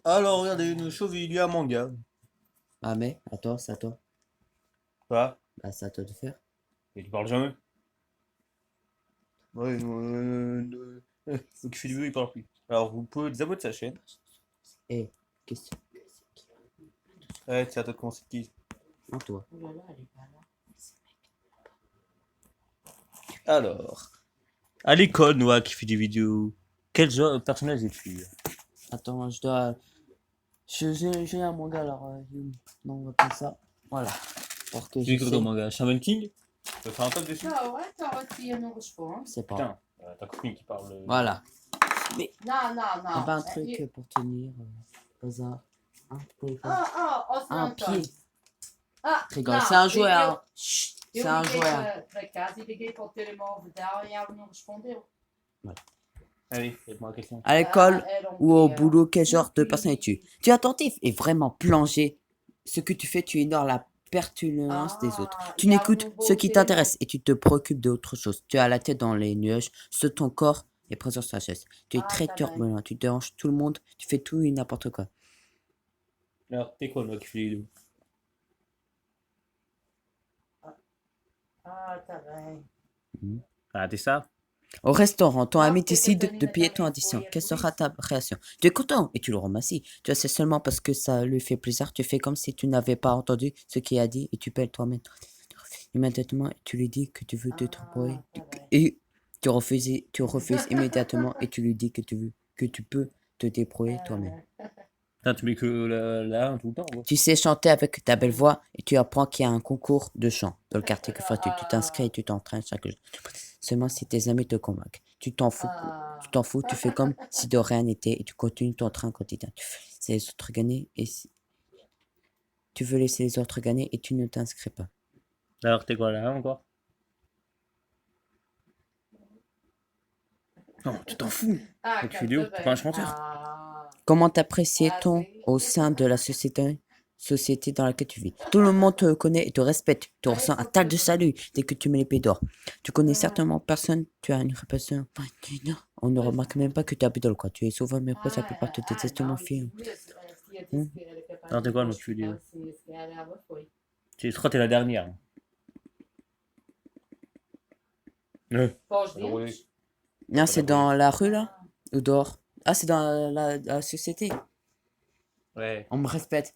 Alors, regardez, une chauve, il y a un manga. Ah mais, à toi, c'est à toi. Quoi? Bah c'est à toi de faire. Et tu parles jamais. Ouais, ceux qui fait du bruit, il parle plus. Alors, vous pouvez désabonner de sa chaîne. Eh, question. Ouais, c'est à toi de commencer qui. En toi. Alors, à l'école, Noah qui fait des vidéos. Quel genre de personnage es-tu? Attends, je dois... J'ai un manga alors... non, on va pas ça. Voilà. Pour que Tu je écoutes comme sais. manga Shaman King? Tu veux faire un top dessus? Tá aqui não responde. C'est pas. Putain, ta copine qui parle. Voilà. Mais Não, não, y a não. pas un truc pour tenir... hasard. Un téléphone. Ó, Sr. Un António. pied. Ah, Rigole, não, c'est un jouet, hein. Eu C'est un liguei jouet. para casa e liguei para o telemóvel dela e ela não respondeu. Allez, faites-moi la question. À l'école Era ou au quê? boulot, quel genre de personne es-tu? Tu es attentif et vraiment plongé. Ce que tu fais, tu ignores la pertinence des autres. Tu e ela n'écoutes não ce voou o qui telemóvel. t'intéresse et tu te préoccupes d'autre chose. Tu as la tête dans les nuages, sur ton corps est présent sagesse. Tu es très tá bem. turbulent, tu déranges tout le monde, tu fais tout et n'importe quoi. Alors, t'es quoi, Noah qui fait des vidéos? Ah, tá bem. Ah, t'es ça? Au restaurant, ton Ah, ami peut-être décide que de Nina payer ton também addition. foi Quelle por sera isso. ta réaction? Tu es content et tu le remercies. Tu as c'est seulement parce que ça lui fait plaisir. Tu fais comme si tu n'avais pas entendu ce qu'il a dit et tu payes toi-même. Immédiatement, tu lui dis que tu veux te tromper Ah, tá bem. et tu refuses immédiatement et tu lui dis que tu peux te débrouiller toi-même. Putain, tu mets que la 1 tout le temps, quoi. Tu sais chanter avec ta belle voix et tu apprends qu'il y a un concours de chant dans le quartier que fais-tu. Tu t'inscris et tu t'entraînes chaque jour. Seulement si tes amis te convainquent. Tu t'en fous, tu fais comme si de rien n'était et tu continues ton train quotidien. Tu veux laisser les autres gagner et tu veux laisser les autres gagner et tu ne t'inscris pas. Alors, t'es quoi, la 1 encore? Non, tu t'en fous. Ah, Donc, canta vidéo, t'es pas un bem. chanteur. Comment t'apprécies-t-on au sein de la société dans laquelle tu vis? Tout le monde te connaît et te respecte. Tu ressens un tas de salut dès que tu mets les pieds dehors. Tu connais certainement personne, tu as une réputation. On ne remarque même pas que tu habites dans le coin. Tu es souvent méprisé, la plupart te détestent tellement filles. Alors, t'es quoi, notre vidéo? Je crois que t'es la dernière. Pós-dentes? Non, c'est dans la rue là? Ou dehors? Ah, c'est dans la société. Ouais. On me respecte.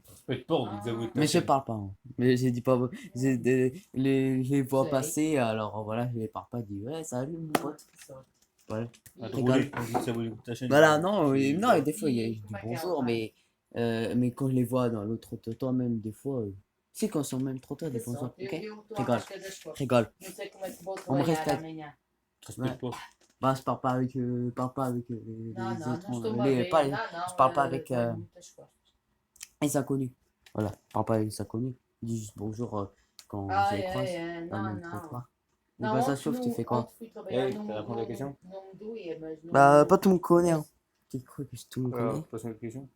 Respecte pas, on dit désabonner de ta Mais je chaîne. parle pas. Hein. Mais j'ai dit pas. Les vois passer, alors voilà, je les parle pas. Je dis ouais, salut mon pote. Voilà. Ah, Rigole. on dit désabonner de ta chaîne. Voilà, non, C'est- non, et des fois, je dis bonjour, mais quand je les vois dans l'autre trottoir, même des fois, c'est quand ils sont même trottoir, des bonjours, ok? Rigole, rigole. Não sei como é que vou On me trabalhar respecte. amanhã. Je respecte pas. Bah, je parle pas avec, les Não, não, autres, não estou-me a les, ver. pas les- Não, não. je parle pas avec tenho muitas costas. les inconnus. Voilà, je parle pas avec les inconnus. Je dis juste bonjour quand je les croise dans le Não, même não. trottoir. Ou Não, bah, ça ontem, chauffe, tu fais quoi? ontem fui trabalhar, Hey, t'as répondu à la question? não me doía, mas não... Bah, pas tout le monde connaît, hein. Tu crois que tout le monde connaît? Pose une autre question.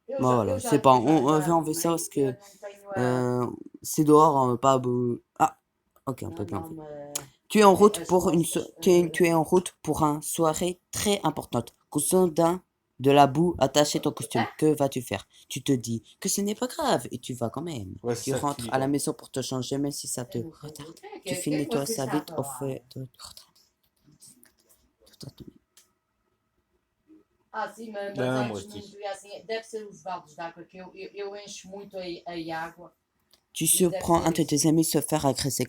Eu Bah, voilà, eu c'est pas, on já on fait ça parce que eu não tenho c'est dehors, pas beau. Ah, ok, on peut bien não, faire. não, Tu es en route as pour costas, tu es en route pour une soirée très importante. Cousin de la boue attaché ton costume. Que vas-tu faire? Tu te dis que ce n'est pas grave et tu vas quand même. Ouais, c'est Tu ça que tu rentres dis, à la toi. maison pour te changer même si ça te retarde. Tu finis nettoyer ça vite au fait. Ah, sim, mas Não, antes moço. não me doía assim. Deve ser os baldes d'água, que eu encho muito a água. Tu surprends un de tes amis se faire agresser.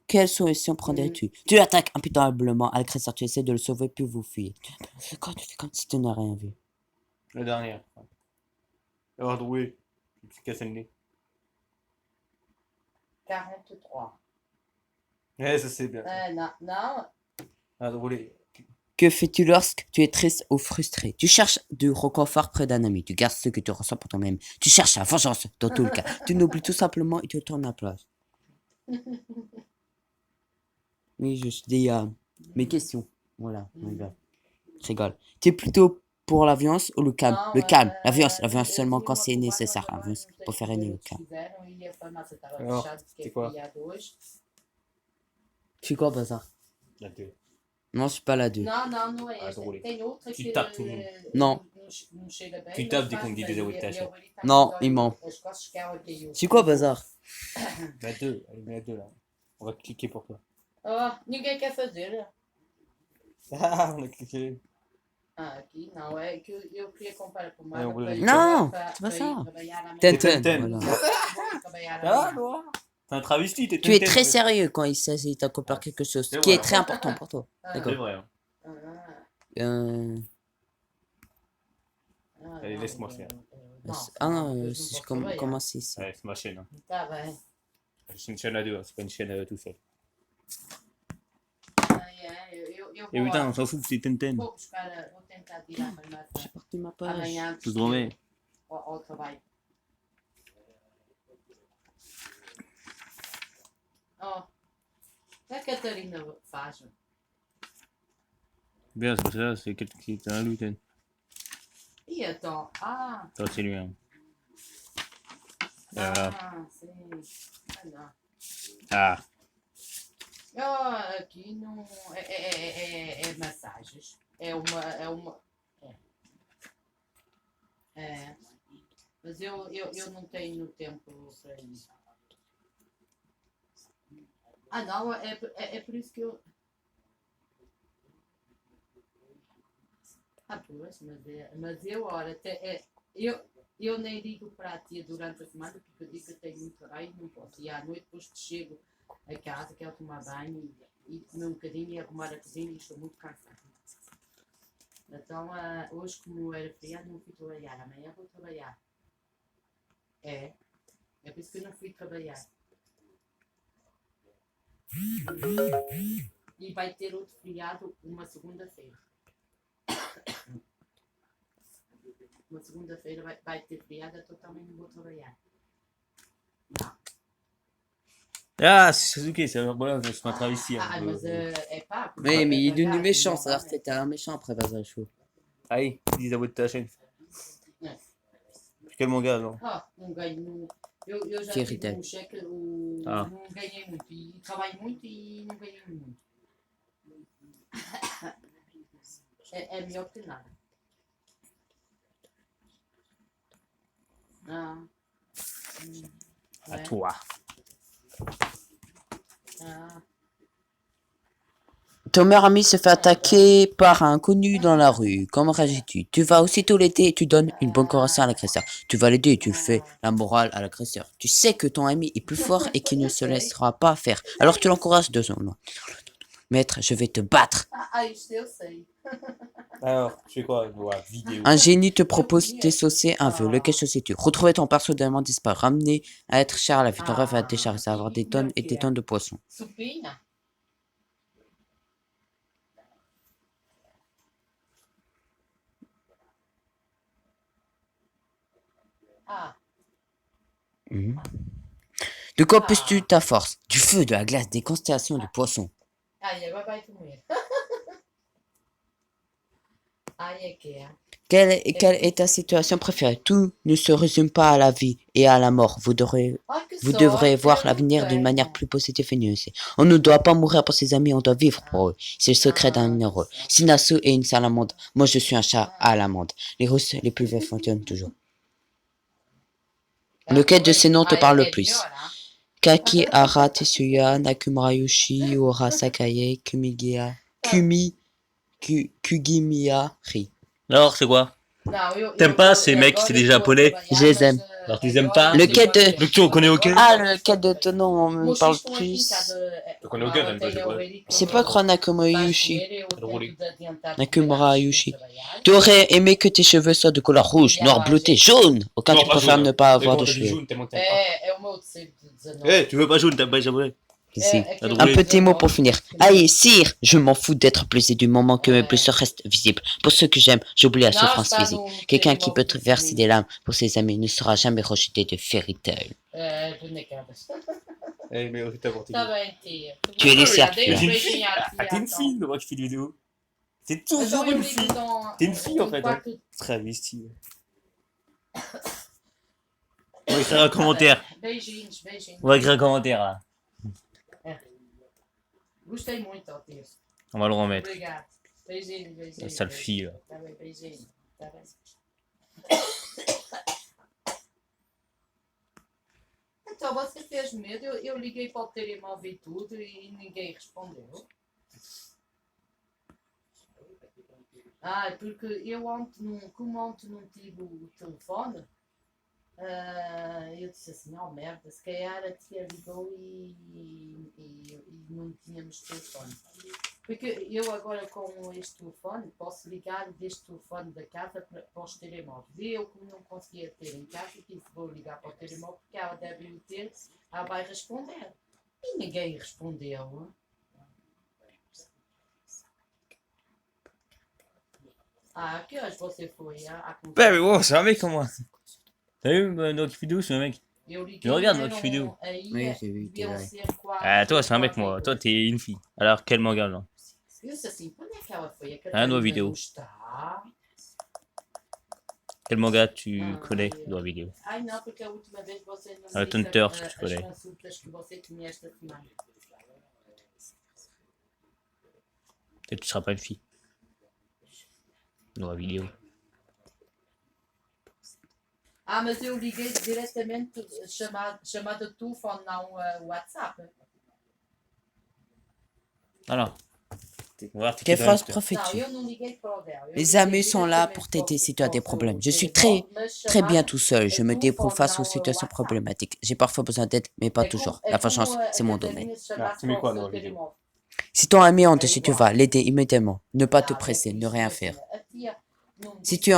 Quelle solution prendrais-tu? Tu attaques impitoyablement l'agresseur. Tu essaies de le sauver puis vous fuyez. Tu fais comme si tu n'as rien vu. La dernière. Alors, doué. Tu te casses le nez. 43. Ouais, ça c'est bien. Não, não. Ah, roulé. Que fais-tu lorsque tu es triste ou frustré? Tu cherches du réconfort près d'un ami. Tu gardes ce que tu ressens pour toi-même. Tu cherches la vengeance dans tout le cas. Tu n'oublies tout simplement et tu tournes à place. Oui, je dis mes questions. Voilà, on y va. Je rigole. Tu es plutôt pour la violence ou le calme? Não, Le calme. La violence eu seulement tinha quand uma c'est cubana, nécessaire. La agora violence não sei pour o faire que régner le eles calme. fizeram e a farmácia estava Alors, fechada porque c'est é quoi? feriado hoje. Tu fais quoi, bazar? La 2. Non, je suis pas là 2. Não, não, não é Ah, esta. roulé. Tem outra Tu que... tapes tout le monde. Non. me cheira bem. Tu mas tapes dès faz qu'on dit bem. des avos de taxa. Eu ali tá Non, dói il ment. as costas que ela caiu. C'est quoi, bazar? La 2, allez, mets la 2 là. On va cliquer pour toi. Oh, ninguém quer fazer. Ah, on a cliqué. Ah, aqui não, é que eu queria comprar a É, pomada eu vou para lá. ir, Não, para, c'est pas para ça. ir trabalhar amanhã. Tenten, Tenten. voilà. Vou trabalhar Ah, amanhã. Noah. C'est un travesti, t'es Tu es Tenten, très en fait. sérieux quand il s'agit d'accomplir quelque chose C'est qui est vrai, très hein. important pour toi. Ah, C'est D'accord. vrai. Hein. ah, Euh... ah, Allez, não, laisse-moi faire. Não, Ah não, non, depois não posso trabalhar. comment c'est ici? Ouais, c'est ma chaîne. Hein. Tá bem. C'est une chaîne à 2, hein. C'est pas une chaîne tout seul. Eu Et vou, putain, on s'en fout que c'est Tenten. vou buscar, vou tentar tirar a farmácia J'ai parti ma page. amanhã antes Tu te de remets. ir ao trabalho. Oh, a Catarina faz. Bien, c'est pas ça, c'est quelqu'un qui est un gluten. E então? Ah, Ça, c'est lui. Hein. sim. Ah, não. Ah, Aqui não. É massagens. É uma. Mas eu não tenho tempo para isso. Ah, não, é por isso que eu. Ah, pois, mas eu, ora, eu nem digo para a tia durante a semana, porque eu digo que eu tenho muito trabalho e não posso. E à noite, depois que chego a casa, quero tomar banho e comer um bocadinho e arrumar a cozinha e estou muito cansada. Então, hoje, como era feriado, não fui trabalhar. Amanhã vou trabalhar. É por isso que eu não fui trabalhar. E vai ter outro feriado uma segunda-feira. Uma segunda-feira vai ter feriado, então também não vou trabalhar. Não. ah c'est Suzuki, c'est voilà, c'est un travesti. Hein. Mas é pá. Oui, mais il est devenu bagagem, méchant, ça a l'air normalmente. que t'étais un méchant après Bazar Show. Allez, dis à votre ta chaîne. É. Quel manga, non? Não ganho. Eu já Que tive irritante. um cheque, Ah. não ganhei muito. E trabalho muito e não ganhei muito. É melhor que nada. À toi. Ton meilleur ami se fait attaquer par un inconnu dans la rue. Comment réagis-tu? Tu vas aussitôt l'aider et tu donnes une bonne correction à l'agresseur. Tu vas l'aider et tu le fais la morale à l'agresseur. Tu sais que ton ami est plus fort et qu'il ne se laissera pas faire. Alors tu l'encourages de son nom. Maître, je vais te battre. Isto eu sei. Alors, tu fais quoi? Ouais, vidéo. Un génie te propose d'essaucer un vœu. Lequel choisis-tu? Retrouver ton père soudainement disparu. Ramener à être cher à la vie. Ton rêve à décharger, avoir des tonnes et des tonnes de poissons. Supinha? De quoi peux-tu ta force? Du feu, de la glace, des constellations, du poisson. Ai, agora vai comer. Ai, é que é. Quelle est ta situation préférée? Tout ne se résume pas à la vie et à la mort. Vous devrez voir l'avenir d'une manière plus positive et nuancée. On ne doit pas mourir pour ses amis, on doit vivre pour eux. C'est le secret d'un heureux. Sinasu est une salamandre. Moi, je suis un chat à l'amande. Les Russes les plus vieux fonctionnent toujours. Lequel de ces noms te parle le plus? Kaki, Hara, Tetsuya, Nakumura-yoshi, Ora, Sakaye, Kugimiya, Ri. Alors, c'est quoi? T'aimes pas ces mecs, c'est des japonais? Je les aime. Alors, tu les aimes pas? Lequel de... Donc, tu en connais aucun? Ah, lequel de ton nom me parle plus? Tu connais aucun, t'aimes pas japonais? C'est pas quoi Nakumura-yoshi. Drôle. Nakumura-yoshi. Tu aurais aimé que tes cheveux soient de couleur rouge, noir, bleuté, jaune. Aucun Non, tu pas préfères jaune. ne pas Mais avoir comment de t'as dit cheveux. jaune, tellement t'aimes pas. É o meu tecido de 19. Eh, tu veux pas jaune, t'aimes pas les japonais? Si. Ah, Un drôle. petit mot pour finir. Aïe, sire, je m'en fous d'être blessé du moment que mes blessures restent visibles. Pour ceux que j'aime, j'oublie la souffrance physique. Quelqu'un qui peut verser des larmes pour ses amis ne sera jamais rejeté de fairy tale. Bonecadas. Eh, mais t'as porté. Tá bem, tia. Tu es les cerfs, Dei tu um es. beijinho à tia. Ah, t'es une então. fille, moi qui fais des vidéos. C'est Então toujours eu une ligo fille. então. T'es une fille en fait. Hein. quarto- Travesti. On va écrire un commentaire. Beijinhos, beijinhos. On va écrire un commentaire là. Gostei muito, ó, tia. On va le remettre. Obrigado. Beijinhos, La beijinhos. sale fille là. Tá bem, beijinho. Tá bem. você fez medo. Eu liguei para o telemóvel e tudo e ninguém respondeu. Porque eu como ontem não tive o telefone, eu disse assim, merda, se calhar a tia ligou e não tínhamos telefone. Porque eu agora com este telefone posso ligar deste telefone da casa para os telemóveis. E eu, como não conseguia ter em casa, vou ligar para o telemóvel porque ela deve o ter, ela vai responder. E ninguém respondeu. Que horas você foi à Ouais, mais bon, c'est un mec comme moi. T'as vu notre vidéo, c'est un mec. Je regarde votre vidéo. Oui, j'ai vu, t'es là. Toi, c'est un mec, moi. Toi, t'es une fille. Alors, quel manga, là? Nos vidéos. Quel manga tu connais dans la vidéo? Hunter, si tu connais. Peut-être que tu seras pas une fille. Dans la vidéo. Mas eu liguei diretamente chamada de telefone, não WhatsApp. Alors. Quelle phrase préfères-tu? Les amis sont là pour t'aider si tu as des problèmes. Je suis très bien tout seul. Je me débrouille face aux situations problématiques. J'ai parfois besoin d'aide, mais pas toujours. La chance, c'est mon domaine. Tu mets quoi dans la vidéo? Si ton ami en dessus, tu vas l'aider immédiatement. Ne pas te presser, ne rien faire. Si tu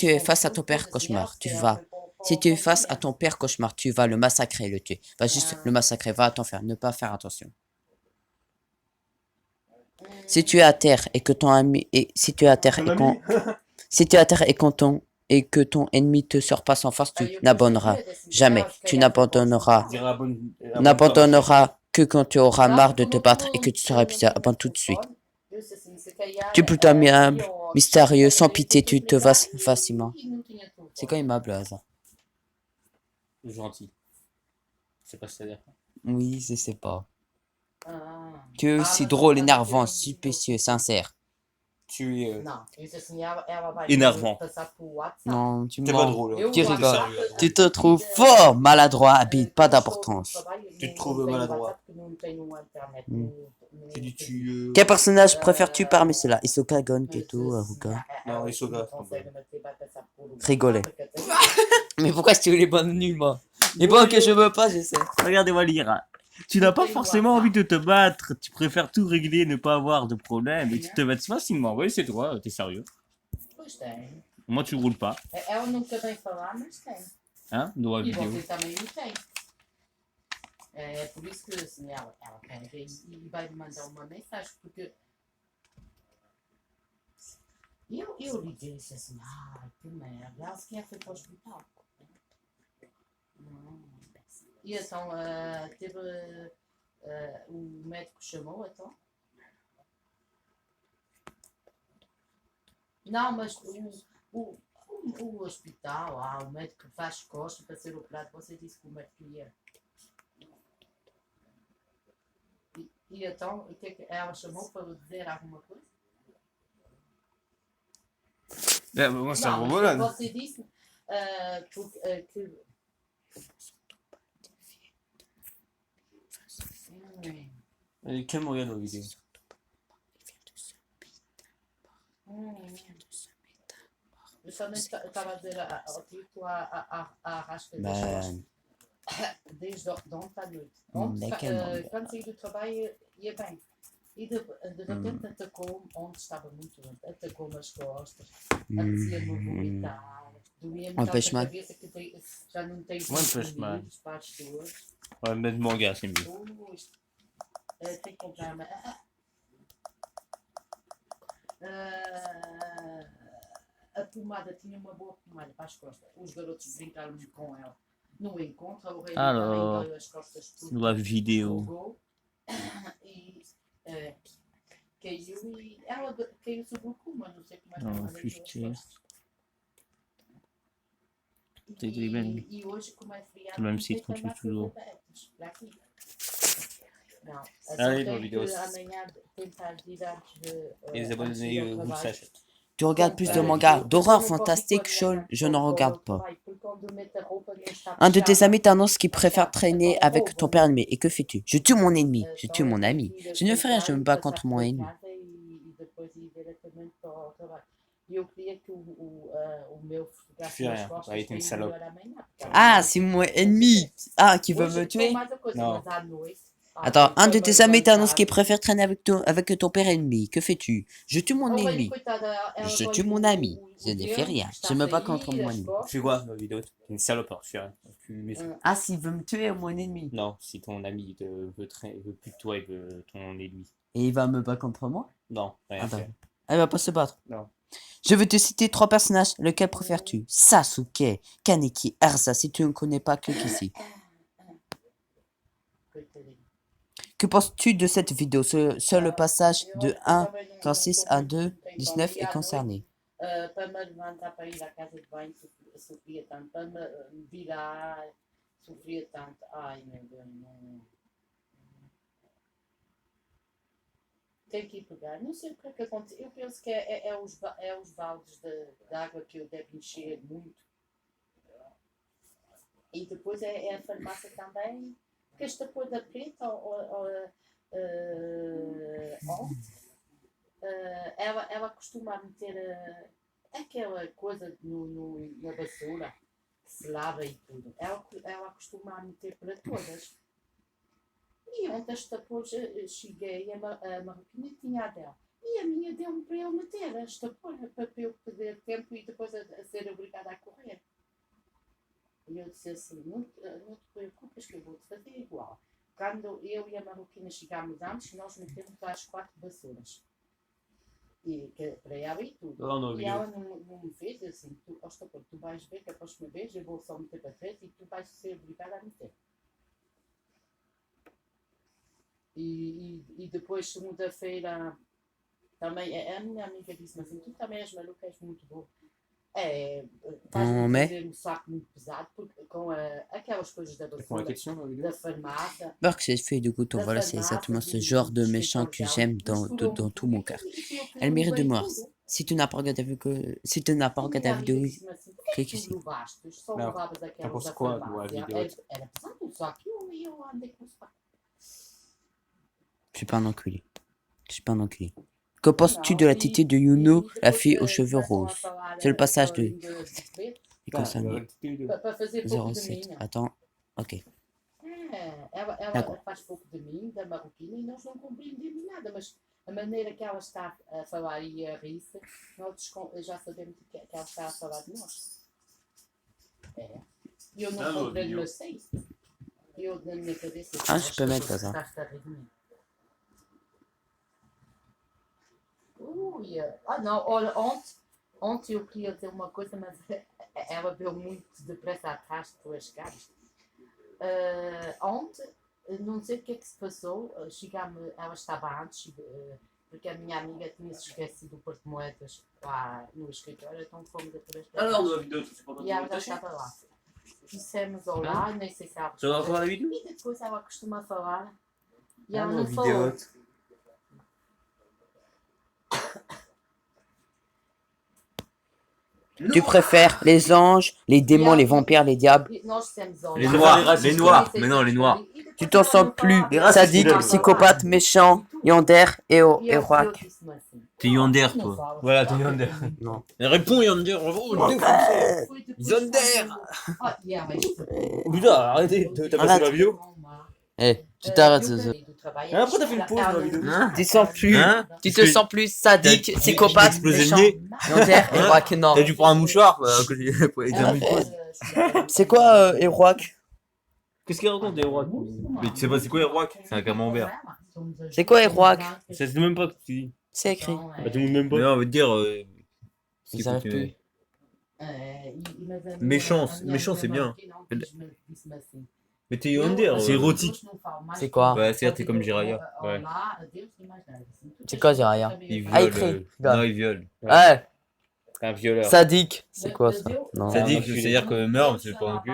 es face à ton père cauchemar, tu vas. Si tu es face à ton père cauchemar, tu vas le massacrer et le tuer. Va juste le massacrer, va t'en faire, ne pas faire attention. Si tu es à terre et que ton ami si tu es à terre et que ton ennemi te sort pas sans force, tu n'abandonneras jamais. Tu n'abandonneras que quand tu auras marre de te battre et que tu seras épuisé. Abandonne tout de suite. Tu es plutôt aimable, mystérieux, sans pitié, tu te vas facilement. C'est quoi aimable, hasard? Gentil. C'est pas ce que ça veut dire. Oui, je sais pas. Tu es aussi drôle, énervant, suspicieux, sincère. Tu es énervant. Non, tu T'es mens. pas drôle. Tu rigoles. Tu te trouves fort, maladroit, habile, pas d'importance. Tu te trouves maladroit. Quel personnage préfères-tu parmi ceux-là? Hisoka, Gon, Keto, Haruka? Non, Isoga. Rigoler. Mais pourquoi si tu veux les bonnes nuls, moi? Les bonnes que je veux pas, je sais. Regardez-moi lire. Tu n'as pas forcément envie de te battre, tu préfères tout régler, ne pas avoir de problème, et tu te battes facilement. Oui, c'est toi, t'es sérieux. Moi, tu roules pas. Hein, dans la vidéo. É por isso que assim, ela pega e vai me mandar uma mensagem, porque eu liguei e disse assim, que merda, ela sequer foi para o hospital. E então, teve, o médico chamou, então? Não, mas o hospital, o médico que faz costas para ser operado, você disse que o médico ia. E então, o que ela chamou para dizer alguma coisa? Moi, c'est un gros malade. Você disse que... Quel manga dans la vidéo? Eu só nem estava a dizer ao tipo a rasca das costas. Desde ontem à noite. Ontem, quando saí do trabalho, ia bem. E de repente atacou-me, onde estava muito doente, atacou-me as costas, apetecia-me vomitar, doía-me tanto a cabeça que já não tenho os pares todos. Ouais, mettre manga, c'est mieux. Tem que comprar uma... A pomada, tinha uma boa pomada para as costas. Os garotos brincaram com ela. No encontro, o rei também deu as costas tudo. La vidéo. E caiu e ela caiu sobre o cu, mas não sei como é que ela deu as costas. E hoje, como é feriado, Même site qu'on tue toujours. Não, Allez, dans la vidéo. amanhã tentar ir antes de... Et les abonnés vous le sachent. Tu regardes plus de mangas d'horreur fantastique, Shawl? Je n'en regarde pas. Un de tes amis t'annonce qu'il préfère traîner avec ton père ennemi. Et que fais-tu? Je tue mon ennemi. Je tue mon ami. Je ne fais rien, je me bats contre mon ennemi. Tu fais rien. Ouais, t'es une salope. Ah, c'est mon ennemi. Ah, qui veut me tuer? Non. Attends, un de tes amis t'annonce qu'il préfère traîner avec ton père ennemi. Que fais-tu? Je tue mon ennemi. Je tue mon ami. Je ne fais rien. Je me bats contre mon ennemi. Tu fais quoi dans la vidéo? T'es une salope, alors tu fais rien. Ah, s'il veut me tuer, mon ennemi. Non, si ton ami veut plus de toi, il veut ton ennemi. Et il va me battre contre moi? Non, rien Attends. faire. Elle va pas se battre. Non. Je vais te citer 3 personnages. Lequel préfères-tu? Sasuke, Kaneki, Erza. Si tu ne connais pas, clique ici. Que penses-tu de cette vidéo? Seul le passage de 1:36 à 2:19 est concerné. Para me levantar para ir à casa de banho sofria tanto, para me virar sofria tanto. Ai meu Deus, não. Tenho que ir pegar, não sei o que é que acontece. Eu penso que é os baldes de água que eu devo encher muito. E depois é a farmácia também. Porque esta coisa preta, ela costuma meter aquela coisa na vassoura que se lava e tudo. Ela costuma meter para todas. E ontem depois cheguei, a marroquina tinha a dela. E a minha deu-me para eu meter esta porra, para eu perder tempo e depois a ser obrigada a correr. E eu disse assim, não te preocupes que eu vou-te fazer igual. Quando eu e a marroquina chegámos antes, nós metemos as 4 vassouras. E para ela e tudo. E ela não me fez assim, tu vais ver que a próxima vez eu vou só meter para trás e tu vais ser obrigada a meter. E depois, segunda-feira, também a minha amiga disse-me assim, tu também és maluca, és muito boa. Vais-me fazer um saco muito pesado porque, com aquelas coisas da vassoura, da farmácia. Alors que cette fille de couteau, voilà, c'est exactement ce genre de méchant que j'aime dans tout mon cœur. Elle mérite de mort. Si tu n'as pas regardé la vidéo, clique ici. Não. T'en penses quoi de la vidéo? Era pesado o saco e eu andei com o saco. Je suis pas un enculé. Je suis pas un enculé. Que penses-tu de la tétée de Yuno, la fille aux cheveux roses? C'est le passage de... est concerné. 07. Attends. Ok. Ela faz pouco de mim, da marroquina, e nós não compreendemos nada, mas a maneira que ela está a falar e a rir-se, nós já sabemos que ela está a falar de nós. E eu não compreendo, mas sei. Eu, na minha cabeça, Ah, je peux mettre ça. estás a rir de mim. Ah não, olha, ontem eu queria dizer uma coisa, mas ela veio muito depressa atrás de tuas caras. Ontem, não sei o que é que se passou, ela estava antes, porque a minha amiga tinha se esquecido o porta-moedas lá no escritório, então fomos atrás dela. E ela já estava lá. Dissemos olá, nem sei se ela respondeu. E depois ela costuma falar, e ela não falou. Tu préfères les anges, les démons, les vampires, les diables? Les noirs, les noirs, mais non, les noirs. Tu t'en sens plus sadique, psychopathe, méchant, Yandere et Rock. T'es Yandere, toi. Voilà, t'es Yandere. Non. Réponds, Yandere. Yandere. Putain, arrêtez, t'as passé la vidéo? Eh, tu t'arrêtes. Après, t'as fait une pause dans la vidéo. Tu te sens plus sadique, psychopathe, méchant, Yandere et Rock. Non. T'as dû prendre un mouchoir pour dire une pause. C'est quoi Rock? Qu'est-ce qu'il raconte, Eroac? Mais tu sais pas c'est quoi Eroac? C'est un camembert. C'est quoi Rock? Ça se dit même pas que tu dis. C'est écrit. Bah, tout le monde même pas. Mais non, on veut te dire. Ils arrivent plus. Méchant, c'est bien. Mais t'es Yandere. C'est érotique. C'est quoi? Ouais, c'est-à-dire t'es comme Jiraya. Ouais. C'est quoi Jiraya? Il Ah, viole. écrit. Non, il viole. Ouais. Un violeur. Sadique. C'est quoi ça? Non. Sadique, c'est-à-dire que meurt, c'est pas non plus.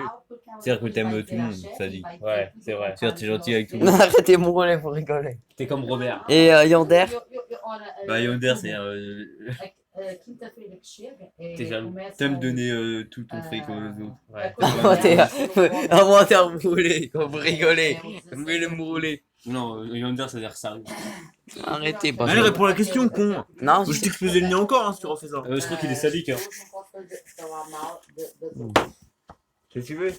C'est-à-dire que t'aimes tout le monde, sadique. Ouais, c'est vrai. C'est-à-dire que t'es gentil avec tout le monde. Arrêtez de me rouler pour rigoler. T'es comme Robert. Et Yandere? Bah, Yandere, c'est quinta-feira que chega, T'es jaloux. começam, T'aimes donner tout ton fric aux autres. Ouais. Un menteur brûlé, quand vous rigolez. Mais le brûlé. Non, ils vont me dire ça a l'air sérieux. Arrêtez, Allez, réponds à la question, con. Non, Je t'explose le nez encore si tu refais ça. Je crois qu'il est sadique. Hein. Si tu veux.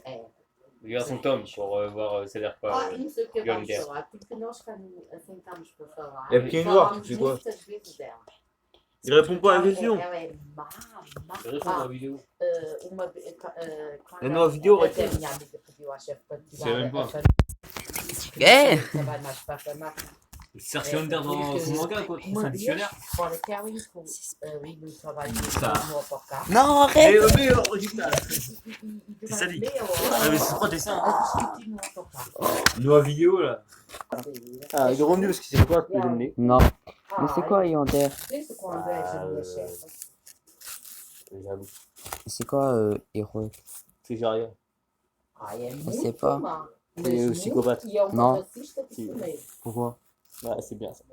Regarde son tome pour voir ça a l'air quoi. Não sei o que eu vou Yonder. falar, porque nós sentamos para falar. É pequeno noir, c'est quoi? Muitas vezes dela. Il répond pas à la question. Ela é má, La vidéo. uma La nouvelle vidéo, até a minha amiga pediu à chefe para tirar C'est même pas. Eh trabalho mais para a farmácia. Serge Under dans son manga quoi, c'est un dictionnaire. Fora que ela ali no trabalho Tá. no autocarro. Non, arrête. Mais original. C'est sadique. Ah mais c'est trop dessin. no autocarro. Nouvelle vidéo là. Ah, il est revenu parce qu'il sait pas explosé le nez. Non. Mais c'est quoi, Yander? Pensa com a André, a minha chefe. J'avoue. C'est quoi, héros? C'est rien. Ai, é Je muito sais pas. má. C'est Mas psychopathe. muito- E é uma Não. racista de Sim. primeiro. Pourquoi? Ouais, c'est bien ça.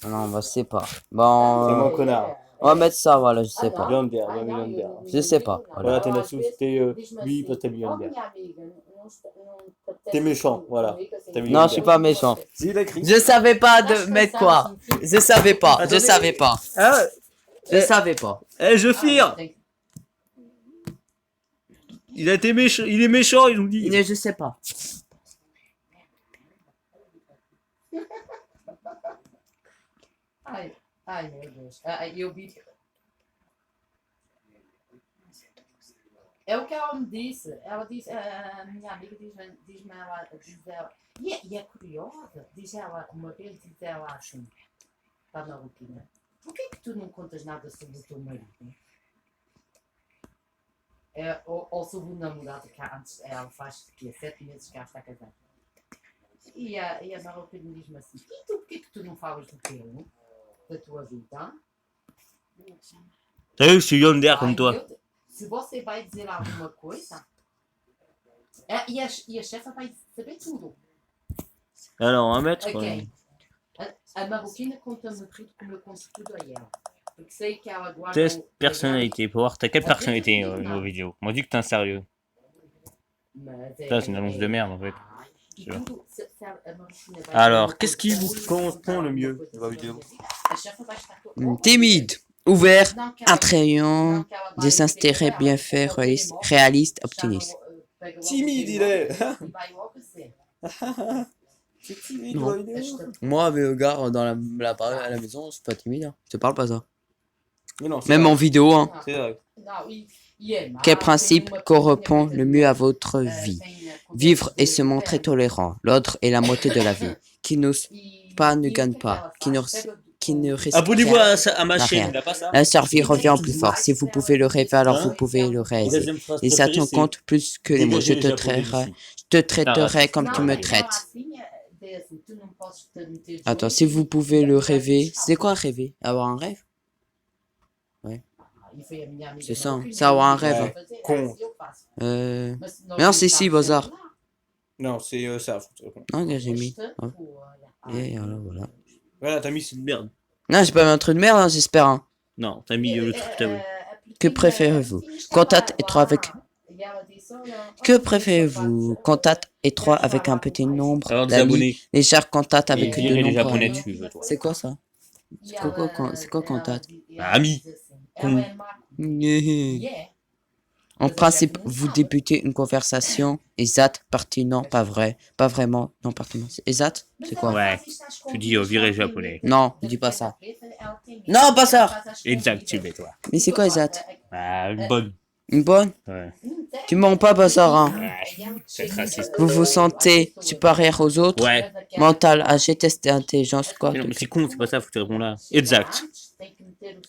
Non, bah, je sais pas. C'est Bon, mon connard. on va mettre ça, voilà, je sais pas. Yonder, Yonder. Je sais pas, Voilà, t'es là-dessous, c'était oui, parce que t'as mis Yonder. T'es méchant, voilà. T'as mis Non, je suis pas méchant. Si, il a écrit. Je savais pas de mettre quoi. Je savais pas, je Attendez. savais pas. Ah, Je savais pas. je fire. Il a été méchant, il est méchant, ils nous dit. Mais je sais pas. Ai, meu Deus. Eu vi. É o que ela me disse. Ela disse, a minha amiga diz-me ela. E é curiosa, diz ela, uma vez diz ela assim, está na rotina. Porquê que tu não contas nada sobre o teu marido? Ou sobre o namorado que antes ela faz 7 meses que ela está casada. E a marroquina diz-me assim, e tu porquê que tu não falas do teu? Da tua vida? T'as vu, je suis Yonder comme Ai, toi. Se você vai dizer alguma coisa, e a chefa vai saber tudo. Alors, on va mettre. Ok. A marroquina conta-me tudo como eu conto tudo a ela. Porque sei que ela guarda. Test personnalité pour voir t'as quelle personnalité au niveau vidéo. Moi, dis que t'es un sérieux. Ça, c'est une annonce de merde en fait. E tudo, se a marroquina vai Alors, dizer qu'est-ce qui vous coisa, correspond le mieux coisa dans la assim, vidéo? a chefa vai estar toda- Timide, ouvert, Não que ela- attrayant, não que ela vai des intérêts dizer, bien ela faits, pode ter morte, réaliste, chama, optimiste. pega logo Timide, o il est. e vai logo dizer. C'est timide Non. la vidéo. Moi, mais regarde, dans à la maison, c'est pas timide, hein. Je te parle pas ça. Mais non, c'est Même vrai. en vidéo, hein. C'est vrai. Não, e é má, Quel tem principe uma correspond coisinha le que mieux à tem, votre tem, vie? quando Vivre et diz se montrer tolérant. L'ordre est la moitié de la vie. Qui n'ose e- pas ne e o gagne que é que pas. ela Qui ne, faz? Pega qui ne risque Abonnez-vous rien. à ma Rien. chaîne, il a pas ça. La survie revient au plus fort. Si vous pouvez le rêver, alors Hein? vous pouvez le Et réaliser. deuxième phrase Et ça préférée, te compte plus que les mots. Je dégagez te les Japonais traiterai, d'ici. je te traiterai Arrête. comme Não, tu me mas traites. assim, é assim, tu não podes te meter de Attends, olho si vous pouvez e le já rêver, deixar. c'est quoi rêver? Avoir un rêve? E foi a minha amiga C'est ça, marroquina c'est avoir un que me rêve. disse para fazer, Com. assim eu faço. Mais Mas non, nós c'est não si, estamos bazar. sempre lá. Non, c'est ça. non, j'ai mis. Esta, Ouais. olha, Et voilà, voilà. Voilà, t'as mis cette merde. Non, j'ai pas mis un truc de merde, hein, j'espère. Hein. Non, t'as mis le truc que t'as vu. Que préférez-vous? Contact étroit avec- Que préférez-vous? Contact étroit avec un petit nombre Alors des d'amis, abonnés. léger contact Et avec virer les deux japonais nombres. dessus, je veux toi. C'est quoi ça? C'est quoi contact? Ami. Com. En principe, vous débutez une conversation exacte, pertinent, pas vrai, pas vraiment, non pertinent. Exact? C'est quoi? Ouais. Tu dis virer japonais. Non, je dis pas ça. Non, pas ça. Exact, tu l'es toi. Mais c'est quoi exact? Ah, une bonne. Une bonne? Ouais. Tu mens pas, Bazar, hein. Ouais, c'est raciste. Vous vous sentez supérieur aux autres? Ouais. Mental, âgé, test d'intelligence, quoi? Mais non, mais c'est con, c'est pas ça, faut que tu réponds là. Exact.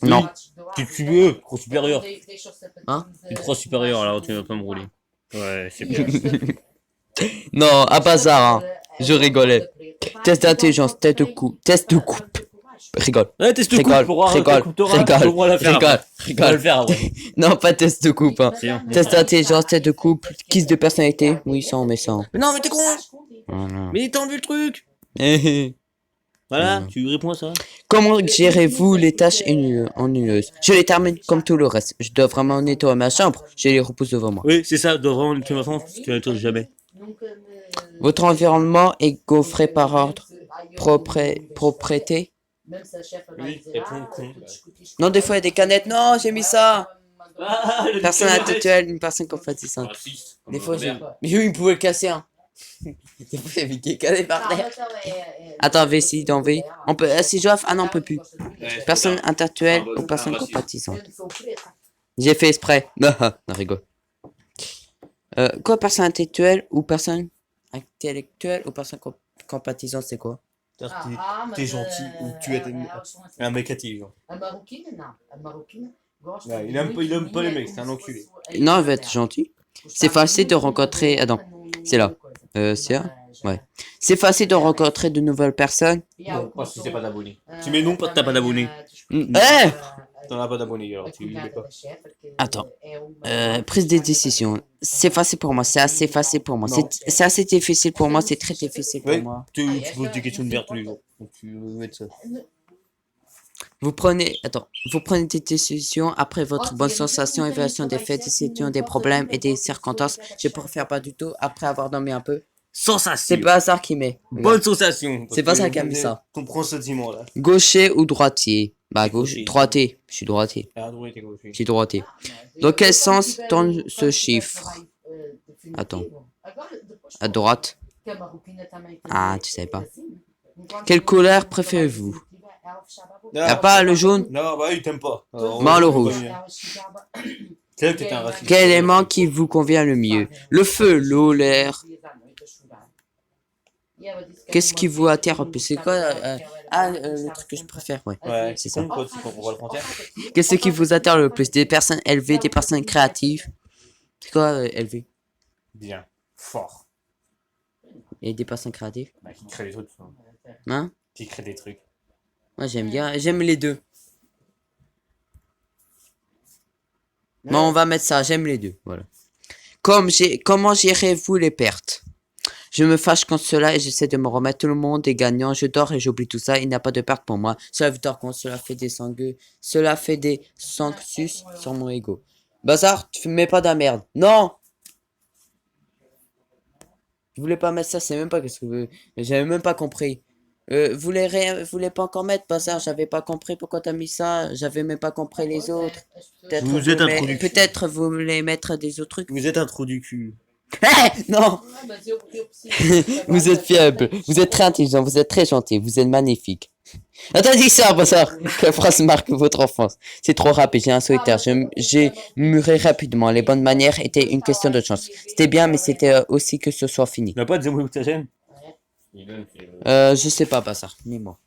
Non. Tu veux, trop supérieur. Hein? Tu es trop supérieur, alors tu vas pas me rouler. Ouais, c'est bien. Non, à Bazar, hein. Je rigolais. Test d'intelligence, test de coupe. Rigole. Ouais, teste de coupe Rigole, pour voir rigole, coupe t'auras, rigole, on va la faire. rigole, On va le rigole. faire après. Non, pas test de coupe, hein. Si, hein. Test d'intelligence, test de couple, quiz de personnalité. Oui, sans, mais sans. Mais non, mais t'es con. Voilà. Mais t'as enlevé le truc. Voilà, tu réponds à ça. Comment gérez-vous les tâches ennuyeuses? Je les termine comme tout le reste. Je dois vraiment nettoyer ma chambre. Je les repousse devant moi. Oui, c'est ça, doit vraiment nettoyer ma chambre, parce que tu ne jamais. Votre environnement est gaufré par ordre, propreté. Oui, réponds con. Non, des fois, il y a des canettes. Non, j'ai mis ça. Personne intellectuelle, une personne compatissante. Des fois, j'ai... Mais oui, il pouvait le casser, hein. Des fois, il y avait des canettes par terre. Attends, V6 dans V. On peut... c'est jouable. Ah non, on peut plus. Personne intellectuelle ou personne compatissante. J'ai fait exprès. Non, non, rigole. Quoi, personne intellectuelle ou personne compatissante, c'est quoi? T'es gentil ou tu es un mec intelligent. Ouais, il aime pas les mecs, c'est un enculé. Non, il va être gentil. C'est facile de rencontrer... Ah non, c'est là. C'est là? Ouais. C'est facile de rencontrer de nouvelles personnes. Non, parce que c'est pas d'abonnés. Tu mets non parce que t'as pas d'abonnés. Eh! T'en as pas d'abonnés, alors tu mets pas. Attends. Prise de décision. C'est facile pour moi. C'est assez facile pour moi. C'est assez difficile pour moi. C'est très difficile pour Oui, moi. tu poses des questions de merde tous les jours. Donc tu veux mettre ça. Vous prenez des décisions après votre bonne sensation, évaluation des faits, décision des problèmes et des circonstances. Je préfère pas du tout après avoir dormi un peu. Sensation. C'est pas ça qui met. Bonne sensation. C'est pas ça qui a mis ça. Comprends ce sentiment là. Gaucher ou droitier? Bah, gauche. Gaucher. Droitier. Je suis droitier. Ah, oui, t'es gaucher. Je suis droitier. Dans quel sens tourne ce chiffre? Attends. À droite. Ah, tu savais pas. Quelle couleur préférez-vous? Y'a pas le jaune? Non, bah il t'aime pas. Le rouge. C'est vrai que t'étais un raciste. Quel élément qui vous convient le mieux? Le feu, l'eau, l'air. Qu'est-ce qui vous attire un peu? C'est quoi le truc que je préfère? Ouais, Ouais, c'est ça. Quoi, tu comprends pas le frontière? Qu'est-ce qui vous attire le plus? Des personnes élevées, des personnes créatives? C'est quoi élevé? Bien. Fort. Et des personnes créatives? Bah, qui crée des trucs. Hein? Qui crée des trucs. Moi j'aime bien, j'aime les deux. Bon, on va mettre ça, j'aime les deux, voilà. Comment gérez-vous les pertes? Je me fâche contre cela et j'essaie de me remettre. Tout le monde est gagnant. Je dors et j'oublie tout ça. Il n'y a pas de perte pour moi. Cela dort quand cela fait des sangues. Cela fait des sanctus sur mon ego. Bazar, tu mets pas de la merde. Non! Je voulais pas mettre ça, c'est même pas qu'est-ce que j'avais même pas compris. Voulez pas encore mettre Bazar, j'avais pas compris pourquoi t'as mis ça. J'avais même pas compris les autres. Peut-être vous voulez mettre des autres trucs. Vous êtes un trou du cul. Non! Vous êtes fiable, vous êtes très intelligent, vous êtes très gentil, vous êtes magnifique. Attends, dis ça, Bassard! Quelle phrase marque votre enfance? C'est trop rapide, j'ai un solitaire, j'ai muré rapidement. Les bonnes manières étaient une question de chance. C'était bien, mais c'était aussi que ce soit fini. Tu n'as pas de zéro ta chaîne? Je sais pas, Bassard, ni moi.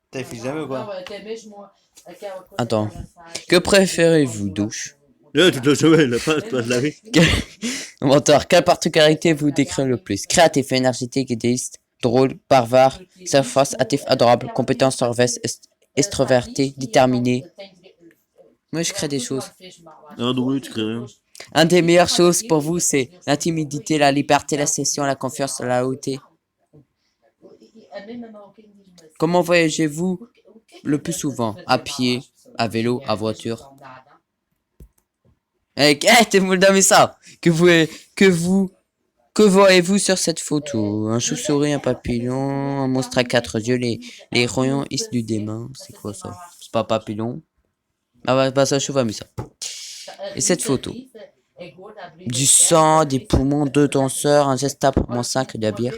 T'as fait jamais ou quoi? Attends, que préférez-vous, douche? Tu te la jamais, pas de laver. Mentor, quelle particularité vous décrit le plus? Créatif, énergétique, idéiste, drôle, bavard, surface, hâtif, adorable, compétent, service, extroverti, déterminé. Moi, je crée des choses. Ah, drôle, tu crées rien. Un des meilleures choses pour vous, c'est l'intimidité, la liberté, la session, la confiance, la hauteur. Comment voyagez-vous le plus souvent? À pied, à vélo, à voiture? T'es mis ça. Que voyez-vous sur cette photo? Un chauve-souris, un papillon, un monstre à 4 yeux, les rayons issus du démon. C'est quoi ça? C'est pas papillon. Ah ouais, bah ça, je vois mis ça. Et cette photo? Du sang, des poumons, 2 danseurs, un geste pour mon 5 de bière.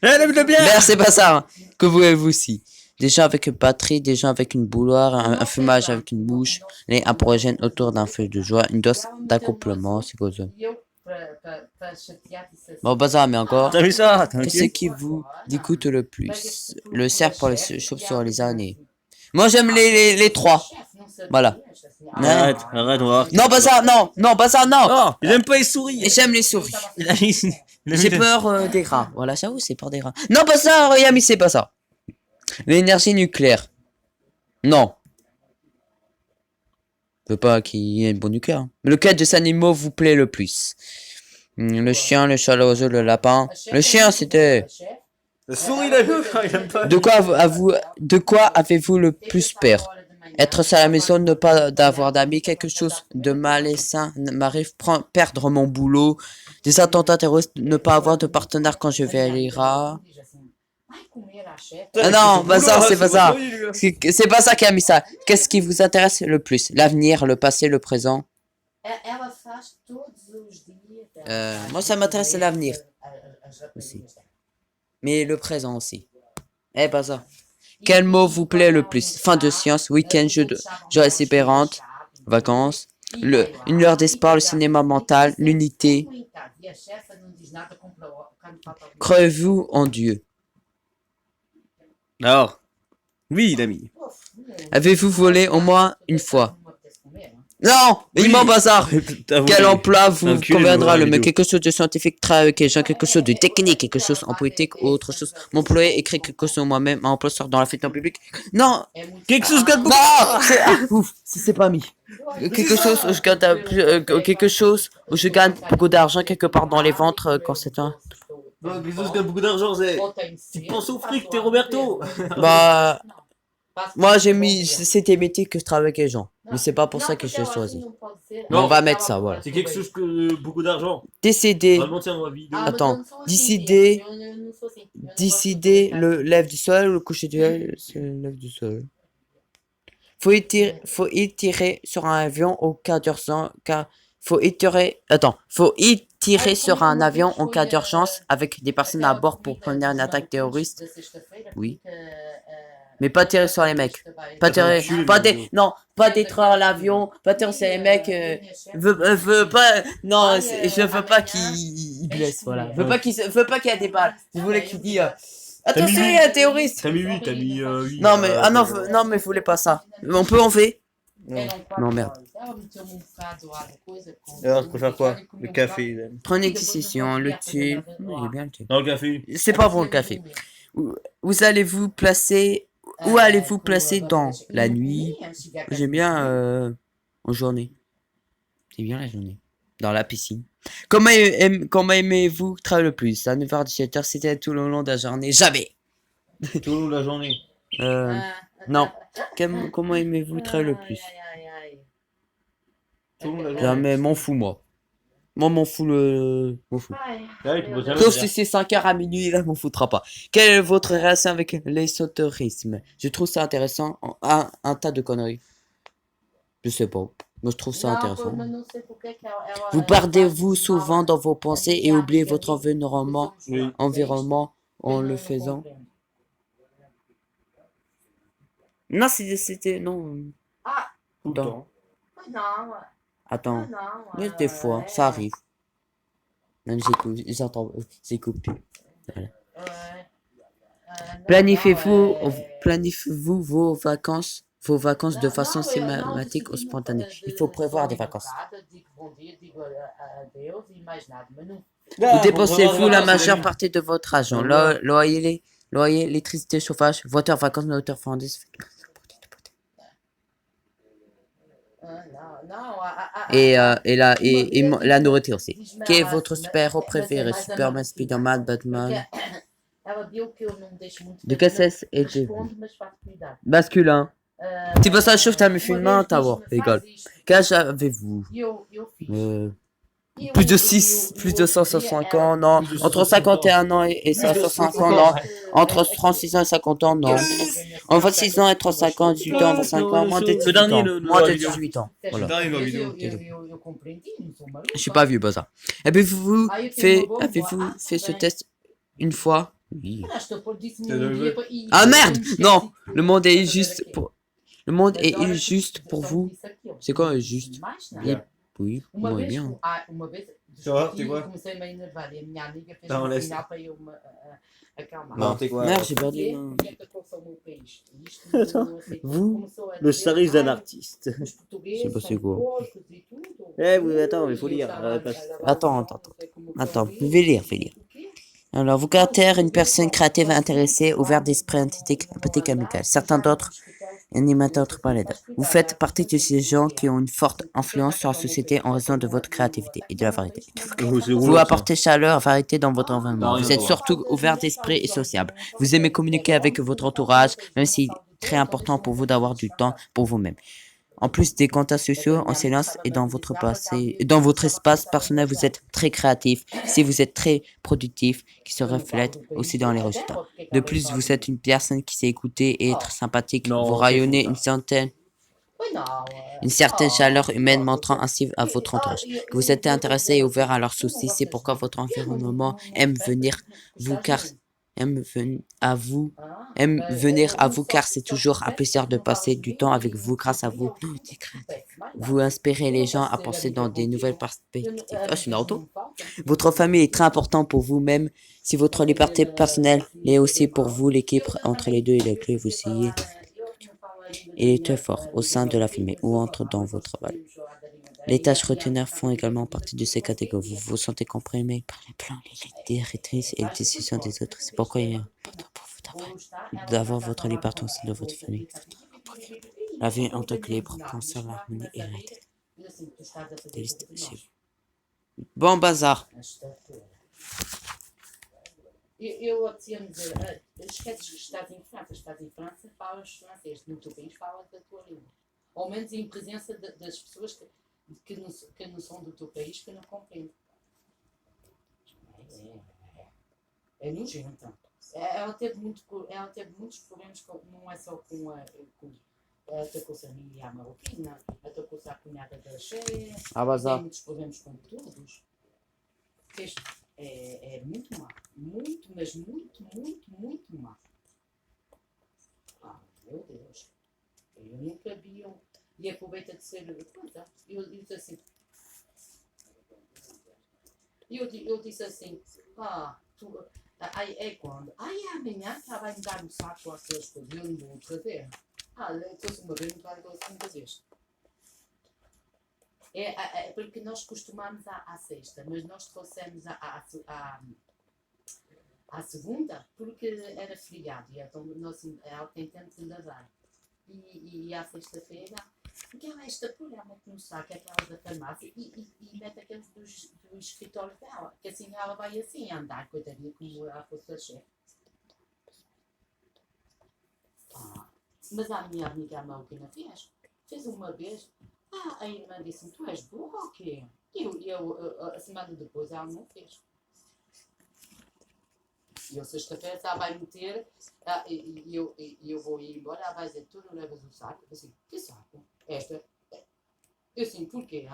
De bière! Merde, c'est pas ça. Hein. Que voyez-vous aussi? Des gens avec une batterie, des gens avec une bouilloire, un fumage avec une bouche, les aborigènes autour d'un feu de joie, une dose d'accouplement, c'est quoi ça? Bon, bazar, mais encore. T'as vu ça? Qu'est-ce qui vous dégoûte le plus? Le cerf pour les chauves-souris, les années. Moi, j'aime les 3. Voilà. Arrête, on va voir. Non, bazar, non! Non, bazar, non! Non, il aime pas les souris. Et j'aime les souris. J'ai J'ai peur des rats. Voilà, j'avoue, c'est peur des rats. Non, bazar, Yami, c'est pas ça. L'énergie nucléaire. Non. Je veux pas qu'il y ait une bonne nucléaire. Hein. Lequel de ces animaux vous plaît le plus? Le chien, le chat, l'oiseau, le lapin. Le chien, c'était... La souris, là, il aime pas. De quoi avez-vous le plus peur? Être seul à la maison, ne pas d'avoir d'amis, quelque chose de malsain m'arrive, perdre mon boulot, des attentats terroristes, ne pas avoir de partenaire quand je vais à l'IRA. Ah non, bah ça, c'est pas ça. C'est pas ça qui a mis ça. Qu'est-ce qui vous intéresse le plus? L'avenir, le passé, le présent? Moi, ça m'intéresse l'avenir. Aussi. Mais le présent aussi. Eh, pas ça. Quel mot vous plaît le plus? Fin de science, week-end, joie espérante, vacances, une heure d'espoir, le cinéma mental, l'unité. Croyez-vous en Dieu? Alors, oui, l'ami. Avez-vous volé au moins une fois? Non, il m'en bazar. Quel emploi vous Enculé, conviendra le le mieux? vidéo. Quelque chose de scientifique, travailler avec les gens, quelque chose de technique, quelque chose en politique ou autre chose. M'employer, écrire quelque chose moi-même, un emploi sort dans la fête en public. Non, quelque chose gagne beaucoup. Non, ouf, si c'est pas mis. Quelque chose où je gagne quelque chose où je gagne beaucoup d'argent quelque part dans les ventres quand c'est un. Non, quelque chose qui a beaucoup d'argent, c'est. Tu penses au fric, t'es Roberto. Bah, moi j'ai mis, c'était métier que je travaille avec les gens. Mais c'est pas pour ça que je l'ai choisi. Non, on va mettre ça, voilà. C'est quelque chose que beaucoup d'argent. Décider. Vraiment, tiens, dans la vidéo. Attends, décider le lève du soleil ou le coucher du soleil, c'est le lève du soleil. Faut y tirer sur un avion au cas d'urgence, faut y tirer sur un avion en cas d'urgence avec des personnes à bord pour prévenir une attaque terroriste. Oui. Mais pas tirer sur les mecs. Pas tirer, non, pas détruire l'avion, pas tirer sur les mecs, veux pas, non, je veux pas qu'il blesse, voilà. Veux pas qu'il y ait des balles. Je voulais qu'il dise, attention, il y a un terroriste. T'as mis 8, t'as mis 8. Non, mais, non, mais voulez pas ça. On peut enlever? Non, merde. Alors, tu préfères quoi? Le café. Prenez une décision, le thé. Il est bien le thé. Dans le café. C'est pas bon le café. Où allez-vous placer dans la nuit? J'aime bien en journée. C'est bien la journée. Dans la piscine. Comment aimez-vous travailler le plus? À 9h-17h, c'était tout le long de la journée. Jamais. Tout le long de la journée. Non. Comment aimez-vous travailler le plus? Tout le long de la journée. Jamais, m'en fous moi. Moi, m'en fous m'en fous. Ouais, tu peux jamais Sauf dire. si c'est 5h à minuit, là, m'en foutra pas. Quelle est votre relation avec l'ésotérisme? Je trouve ça intéressant. Un tas de conneries. Je sais pas. Moi, je trouve ça intéressant. Vous perdez-vous souvent dans vos pensées et oubliez votre environnement en le faisant? Non, c'était... Non. Tout le temps. Attends. Mais des fois, ça arrive. Même j'écoute plus. Voilà. Planifiez-vous vos vacances de façon systématique ou spontanée. Il faut prévoir des vacances. Vous dépensez-vous la majeure partie de votre argent? Loyer, électricité, chauffage, voiture, vacances, nourriture, friandises. Et la nourriture aussi. Quel est votre super-héros préféré? Superman, Spider-Man, Batman. De quelle sexe êtes-vous? Masculin. Si pas ça chauffe, t'as mis une main, t'as voir. Égal. Quel âge avez-vous? Plus de 165 ans, non. Entre 51 ans et 165 ans, non. Entre 36 ans et 50 ans, non. En 26 ans et 35 ans, 18 ans, 25 ans, moins de 18 ans. Moins de 18 ans. Voilà. Je suis pas vieux, pas ça. Avez-vous fait ce test une fois? Oui. Ah merde! Non! Le monde est injuste pour vous. C'est quoi injuste? Oui, moi bien. Ça va, t'es quoi? Non, laisse. Non, t'es quoi? Merde, j'ai perdu. Vous? Le service d'un artiste. Je sais pas c'est quoi. Eh oui, attends, il faut lire. Attends, je vais lire. Alors, vous caractère une personne créative, intéressée, ouverte d'esprit, synthétique, empathique, amicale. Certains d'autres Animateur Tripaleda. Vous faites partie de ces gens qui ont une forte influence sur la société en raison de votre créativité et de la variété. Oh, c'est Vous roulant, ça. apportez chaleur, variété dans votre T'as environnement. rien Vous êtes à voir. surtout ouvert d'esprit et sociable. Vous aimez communiquer avec votre entourage, même si c'est très important pour vous d'avoir du temps pour vous-même. En plus des contacts sociaux en silence et dans votre espace personnel, vous êtes très créatif. Si vous êtes très productif, qui se reflète aussi dans les résultats. De plus, vous êtes une personne qui sait écouter et être sympathique. Non, Vous c'est rayonnez faux, une certaine chaleur humaine montrant ainsi à votre entourage que vous êtes intéressé et ouvert à leurs soucis. C'est pourquoi votre environnement aime venir à vous car c'est toujours un plaisir de passer du temps avec vous grâce à vous. Vous inspirez les gens à penser dans des nouvelles perspectives. Ah, je suis Naruto. Votre famille est très importante pour vous, même si votre liberté personnelle l'est aussi pour vous. L'équilibre entre les deux est la clé. Vous essayez. Il est très fort au sein de la famille ou entre dans votre travail. Les tâches routinières font également partie de ces catégories. Vous vous sentez comprimé par les plans, les directrices et les décisions des autres. C'est pourquoi il est important pour vous d'avoir votre liberté au sein de votre famille. La vie en équilibre pense à l'harmonie et la Bon bazar. Eu apetecia-me dizer, esqueces que estás em França, falas francês, no teu país falas da tua língua. Ao menos em presença das pessoas que não são do teu país, que não compreendem. É nojento. Ela teve muitos problemas, não é só com atacou-se a minha marroquina, atacou-se a cunhada da cheia, tem muitos problemas com todos. É muito má. Muito, mas muito, muito, muito má. Ah, meu Deus. Eu nunca vi um... E aproveita de ser... Coisa. Eu disse assim... Eu disse assim... É quando? Amanhã ela vai me dar um saco com aquelas coisas. Eu não vou outra vez. Trouxe uma vez, não vai dar outra vez. É porque nós costumamos à sexta, mas nós trouxemos à segunda porque era feriado, e então ela tem tempo de lavar. E à sexta-feira, porque ela é esta pura, ela mete no saco aquelas da farmácia e mete aqueles do escritório dela, que assim ela vai assim andar, coitadinha, como ela fosse a chefe. Mas a minha amiga Malvina fez uma vez. A irmã disse-me, tu és burra ou quê? E a semana depois ela não fez. E eu sexta-feira ela vai meter, e eu vou ir embora, ela vai dizer, tu não levas o saco? Eu assim, que saco? Esta? Eu assim, porquê?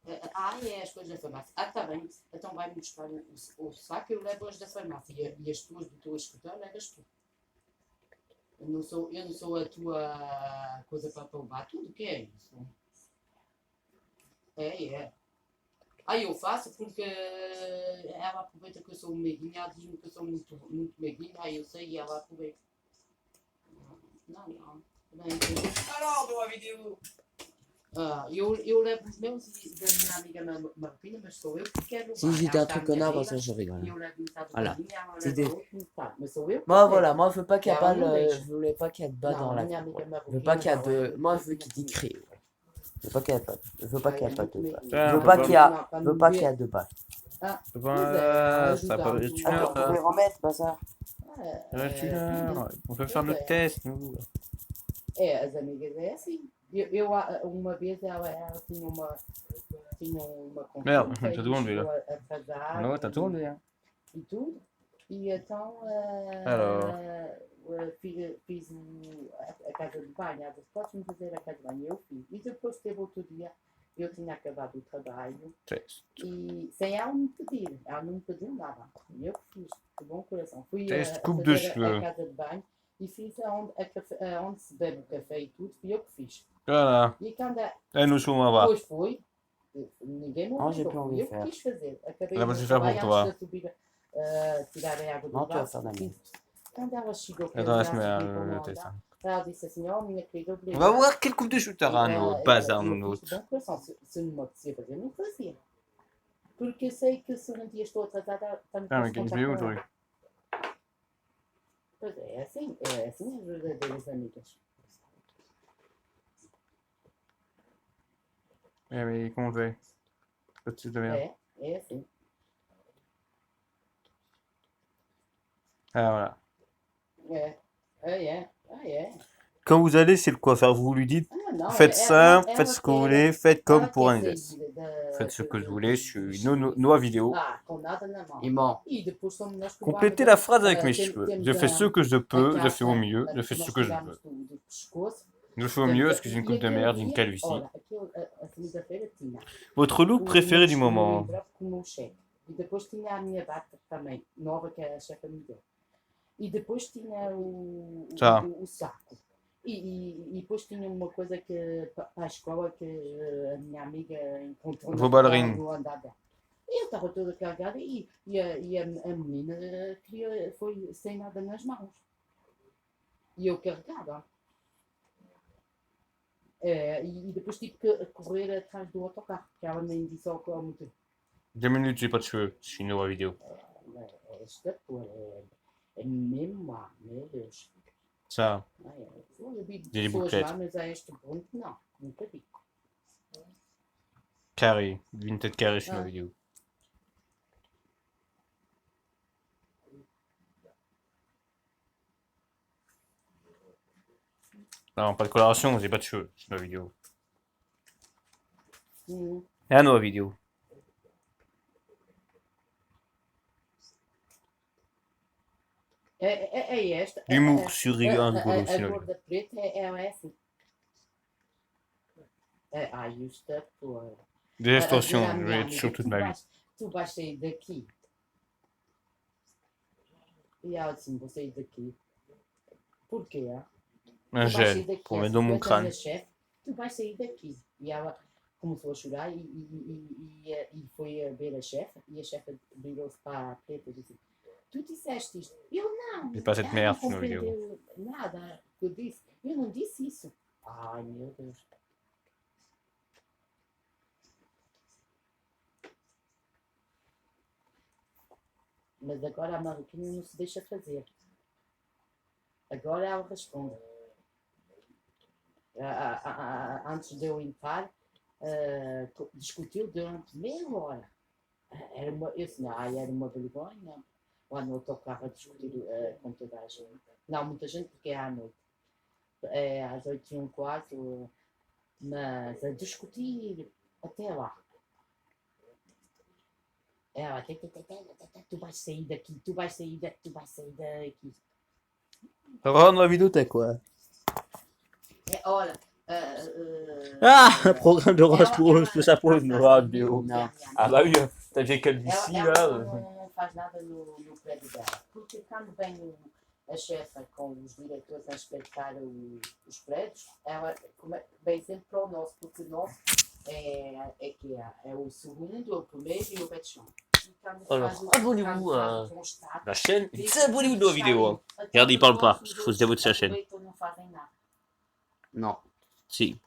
É as coisas da farmácia. Está bem, então vai-me buscar o saco, eu levo as da farmácia. E as tuas do teu escritório levas tu. Eu não sou a tua coisa para levar tudo, o que é isso? É. Eu faço porque ela aproveita que eu sou meiguinha, ela diz-me que eu sou muito, muito meiguinha, eu sei e ela aproveita. Não. Caralho, a vídeo! Eu levo os meus da minha amiga Marpina, mas sou eu que quero. Si j'ai dit un truc connard, bah ça je rigole. Voilà. Mais sou eu. Moi voilà, moi je veux pas qu'il y ait pas je voulais pas qu'il y ait de bas dans la vie. Je veux pas qu'il y ait de. Moi je veux qu'il y ait créé. Je veux pas qu'il y ait pas. Je veux pas qu'il y ait pas de bas. Je veux pas qu'il y ait de bas. Voilà, ça va être une heure. Attends, vous pouvez remettre, bazar. Ça va être une heure. On peut faire notre test, nous. As amigas é assim. Eu uma vez ela tinha uma Merde, consulta, t'as tout enlevé là. atrasada, Non, t'as tout enlevé. Hein. e tudo. E então Alors. fiz a casa de banho. Ela disse, podes-me fazer a casa de banho? Eu fiz. E depois teve outro dia, eu tinha acabado o trabalho. Test. E sem ela me pedir. Ela não me pediu nada. E eu fiz, de bom coração. Fui Teste a coupe de fazer cheveux. a casa de banho e fiz onde se bebe o café e tudo. Fui eu que fiz. Voilà. E quando Et nous sommes là-bas. depois foi, ninguém me j'ai pas obrigou. envie de Eu faire. quis fazer. Acabei Ela vai se faire pour antes toi. de subir, tirar a água do Non, tu vas vaso. faire la mienne. Quando ela chegou para Attends, mim, laisse-moi ela subiu para o le meu test. andar, ela disse assim, oh minha querida, On obrigada. va voir quelle coupe de cheveux t'auras, nous. Bazar, Eu nous. fiz de bom coração. Se não me apetecia fazer, não fazia. Porque eu sei que se um dia estou atrasada, também Ah, posso mais 15 contar minutes, com oui. ela. Pois é assim as verdadeiras amigas. Mais comment on fait? Tu te merde. É assim. Ah voilà. É. Quand vous allez chez le coiffeur, vous lui dites Ah, não, faites ça, ela faites ce que vous quer- voulez, faites comme ela pour quer un sair geste. da- Faites ce que do- vous voulez do sur Chile. nos vidéos. Ah, com nada na mão. Irmão, E depois somos nós que Complétez vamos la phrase avec dar- mes tem- cheveux. temos Je fais ce que je a peux, je fais au caixa, mieux, je fais que ce nós que je tiramos veux. do pescoço. Je fais au mieux, excusez une coupe de merde, une calvitie. Olha, aquilo, a segunda-feira tinha Votre look préféré du moment? envelope com o meu cheque. E depois tinha a minha bata também, nova, que a chefe me deu. E depois tinha Tá. o saco. E depois tinha uma coisa que para a escola que a minha amiga encontrou Vou bailarino. no andar dela. E eu estava toda cagada e a menina foi sem nada nas mãos. E eu carregada. E depois tive que correr atrás do autocarro, porque ela nem disse ao motor. 2 minutes, j'ai pas de cheveux. Je finis la vidéo. Esta cor é mesmo má, meu Deus. Ça, Eu vi Des pessoas bouclettes. lá, mas a este ponto não, nunca vi. carré. Une tête carrée sur la Ah. vidéo. Non, pas de coloration, j'ai pas de cheveux sur la vidéo. É a nova vidéo. É esta. L'humour sur un rigolo A sur la cor vidéo. da preta é assim. Ai, esta cor. Des A extorsions, minha je vais être amiga, sur toute ma vie. Tu vais sair daqui. E ela disse: vou sair daqui. Porquê? Un Tu vais sair gel daqui pour há mettre dans mon 50 crâne. anos, chefe, tu vais sair daqui. E ela começou a chorar e foi a ver a chefe. E a chefe virou-se para a preta e disse: tu disseste isto. Eu não. J'ai pas cette Ela merde não sur ma vidéo. compreendeu nada que eu disse. Eu não disse isso. Ai, meu Deus. Mas agora a marroquina não se deixa fazer. Agora ela responde. Antes de eu entrar, discutiu durante meia hora. Eu disse, não, era uma vergonha. Lá no autocarro a discutir com toda a gente. Não, muita gente, porque é à noite. É às 8h15, mas a discutir até lá. Ela, tu vais sair daqui, tu vais sair daqui, tu vais sair daqui. Rendre la vidéo, t'as quoi? Olha, Ah, un programme de rose pour sa pause, no vidéo. Não. Ah bah oui, t'as déjà calvitie Ela là. não faz nada no prédio dela. Porque quando vem a chefa com os diretores a espreitar os prédios, ela vem sempre para o nosso, porque o nosso é o segundo, o primeiro e o betchon. Alors, abonnez-vous à la chaîne et abonnez-vous de la vidéo. Hein. Regarde, il parle pas, il faut se dévoter de sa chaîne. Não fazem nada. não. Si.